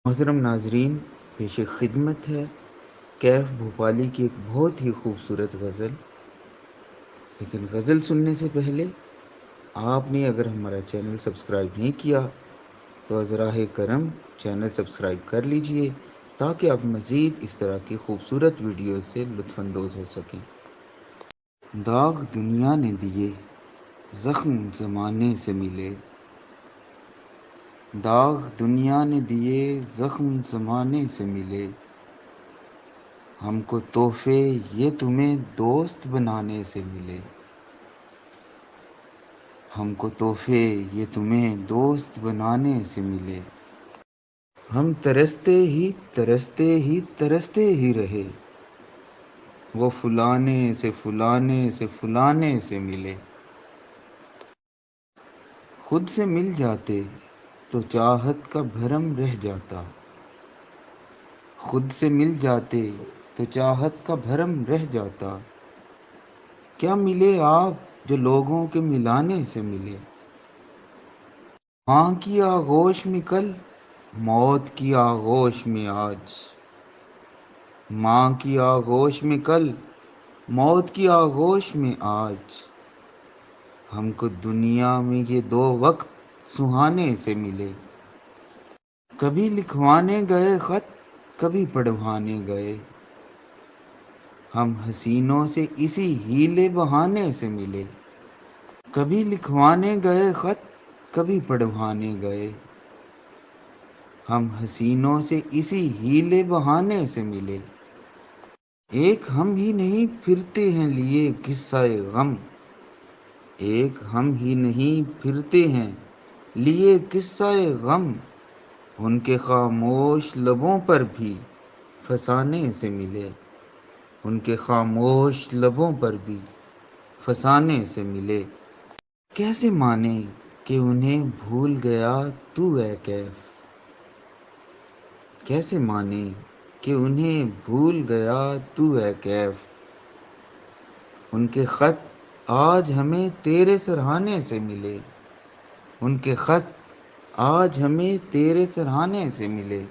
محترم ناظرین، پیش خدمت ہے کیف بھوپالی کی ایک بہت ہی خوبصورت غزل۔ لیکن غزل سننے سے پہلے آپ نے اگر ہمارا چینل سبسکرائب نہیں کیا تو ازراہ کرم چینل سبسکرائب کر لیجئے تاکہ آپ مزید اس طرح کی خوبصورت ویڈیوز سے لطف اندوز ہو سکیں۔ داغ دنیا نے دیے، زخم زمانے سے ملے، داغ دنیا نے دیے، زخم زمانے سے ملے، ہم کو تحفے یہ تمہیں دوست بنانے سے ملے، ہم کو تحفے یہ تمہیں دوست بنانے سے ملے، ہم ترستے ہی ترستے ہی ترستے ہی رہے، وہ فلانے سے فلانے سے فلانے سے ملے، خود سے مل جاتے تو چاہت کا بھرم رہ جاتا، خود سے مل جاتے تو چاہت کا بھرم رہ جاتا، کیا ملے آپ جو لوگوں کے ملانے سے ملے، ماں کی آغوش میں کل، موت کی آغوش میں آج، ماں کی آغوش میں کل، موت کی آغوش میں آج، ہم کو دنیا میں یہ دو وقت سہانے سے ملے، کبھی لکھوانے گئے خط، کبھی پڑھوانے گئے، ہم حسینوں سے اسی ہیلے بہانے سے ملے، کبھی لکھوانے گئے خط، کبھی پڑھوانے گئے، ہم حسینوں سے اسی ہیلے بہانے سے ملے، ایک ہم ہی نہیں پھرتے ہیں لیے قصہ غم، ایک ہم ہی نہیں پھرتے ہیں لیے قصہ غم، ان کے خاموش لبوں پر بھی فسانے سے ملے، ان کے خاموش لبوں پر بھی فسانے سے ملے، کیسے مانے کہ انہیں بھول گیا تو اے کیف، کیسے مانے کہ انہیں بھول گیا تو اے کیف، ان کے خط آج ہمیں تیرے سرہانے سے ملے، ان کے خط آج ہمیں تیرے سرہانے سے ملے،